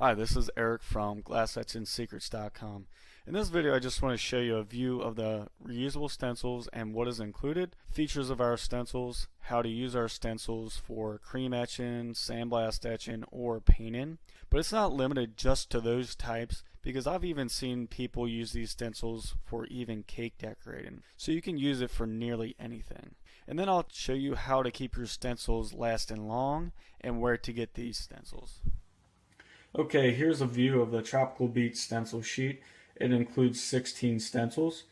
Hi, this is Eric from GlassEtchingSecrets.com. In this video, I just want to show you a view of the reusable stencils and what is included, features of our stencils, how to use our stencils for cream etching, sandblast etching, or painting. But it's not limited just to those types, because I've even seen people use these stencils for even cake decorating. So you can use it for nearly anything. And then I'll show you how to keep your stencils lasting long and where to get these stencils. Okay, here's a view of the Tropical Beach stencil sheet. It includes 16 stencils.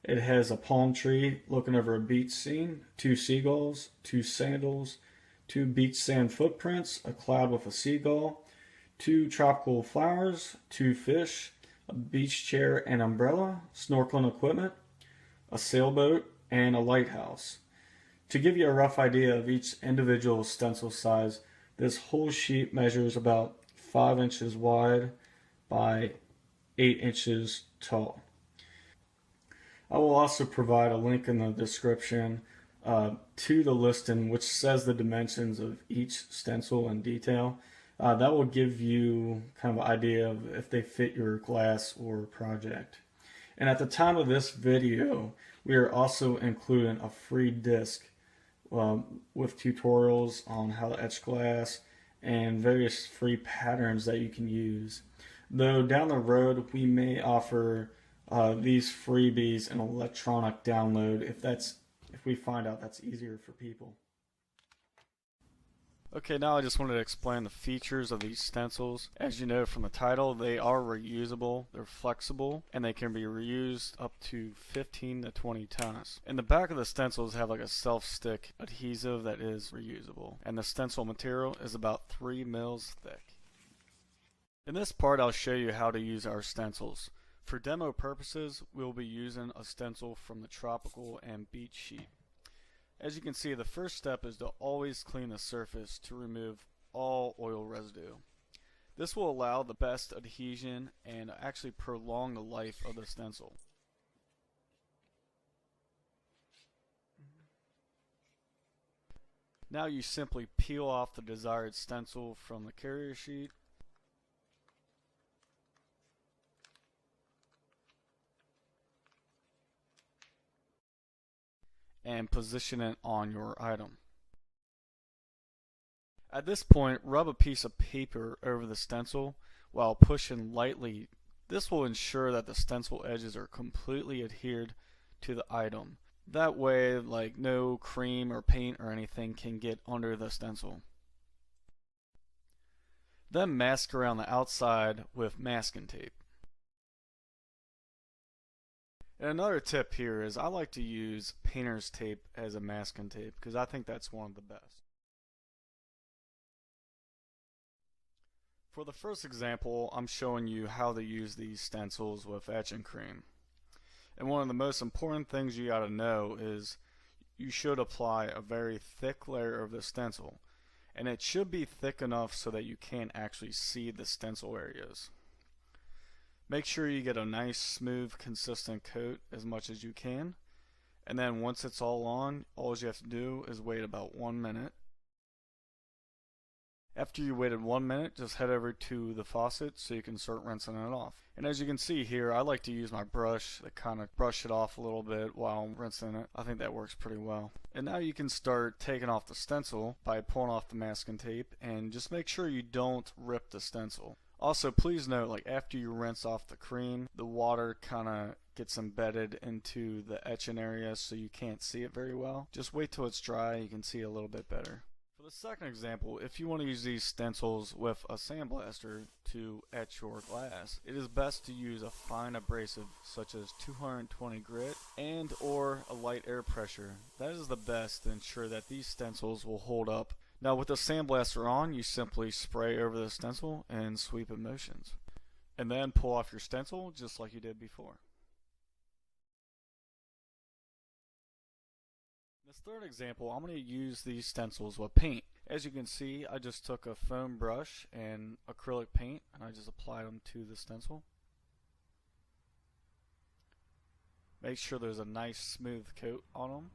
It has a palm tree looking over a beach scene, 2 seagulls, 2 sandals, 2 beach sand footprints, a cloud with a seagull, 2 tropical flowers, 2 fish, a beach chair and umbrella, snorkeling equipment, a sailboat, and a lighthouse. To give you a rough idea of each individual stencil size, this whole sheet measures about 5 inches wide by 8 inches tall. I will also provide a link in the description to the listing which says the dimensions of each stencil in detail. That will give you kind of an idea of if they fit your glass or project. And at the time of this video, we are also including a free disc with tutorials on how to etch glass and various free patterns that you can use. Though down the road we may offer these freebies an electronic download if we find out that's easier for people. Okay, now I just wanted to explain the features of these stencils. As you know from the title, they are reusable, they're flexible, and they can be reused up to 15 to 20 times. In the back of the stencils have like a self-stick adhesive that is reusable, and the stencil material is about 3 mils thick. In this part, I'll show you how to use our stencils. For demo purposes, we'll be using a stencil from the tropical and beach sheet. As you can see, the first step is to always clean the surface to remove all oil residue. This will allow the best adhesion and actually prolong the life of the stencil. Now you simply peel off the desired stencil from the carrier sheet. And position it on your item. At this point, rub a piece of paper over the stencil while pushing lightly. This will ensure that the stencil edges are completely adhered to the item. That way, like, no cream or paint or anything can get under the stencil. Then mask around the outside with masking tape. And another tip here is I like to use painter's tape as a masking tape because I think that's one of the best. For the first example, I'm showing you how to use these stencils with etching cream. And one of the most important things you gotta know is you should apply a very thick layer of the stencil. And it should be thick enough so that you can't actually see the stencil areas. Make sure you get a nice, smooth, consistent coat as much as you can. And then once it's all on, all you have to do is wait about 1 minute. After you waited 1 minute, just head over to the faucet so you can start rinsing it off. And as you can see here, I like to use my brush to kind of brush it off a little bit while I'm rinsing it. I think that works pretty well. And now you can start taking off the stencil by pulling off the masking tape, and just make sure you don't rip the stencil. Also, please note, like, after you rinse off the cream, the water kind of gets embedded into the etching area so you can't see it very well. Just wait till it's dry, you can see a little bit better. For the second example, if you want to use these stencils with a sandblaster to etch your glass, it is best to use a fine abrasive such as 220 grit and or a light air pressure. That is the best to ensure that these stencils will hold up. Now with the sandblaster on, you simply spray over the stencil and sweep in motions. And then pull off your stencil just like you did before. In this third example, I'm going to use these stencils with paint. As you can see, I just took a foam brush and acrylic paint and I just applied them to the stencil. Make sure there's a nice smooth coat on them.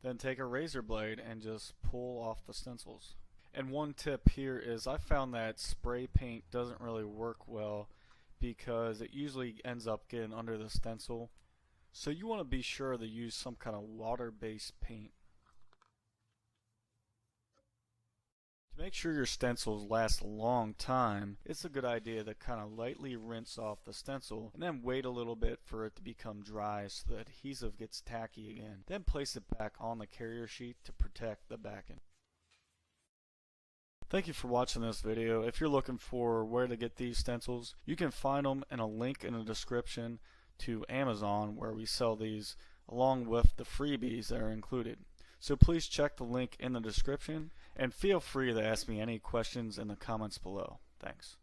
Then take a razor blade and just pull off the stencils. And one tip here is I found that spray paint doesn't really work well because it usually ends up getting under the stencil. So you want to be sure to use some kind of water-based paint. To make sure your stencils last a long time, it's a good idea to kind of lightly rinse off the stencil and then wait a little bit for it to become dry so the adhesive gets tacky again. Then place it back on the carrier sheet to protect the backing. Thank you for watching this video. If you're looking for where to get these stencils, you can find them in a link in the description to Amazon where we sell these along with the freebies that are included. So please check the link in the description and feel free to ask me any questions in the comments below. Thanks.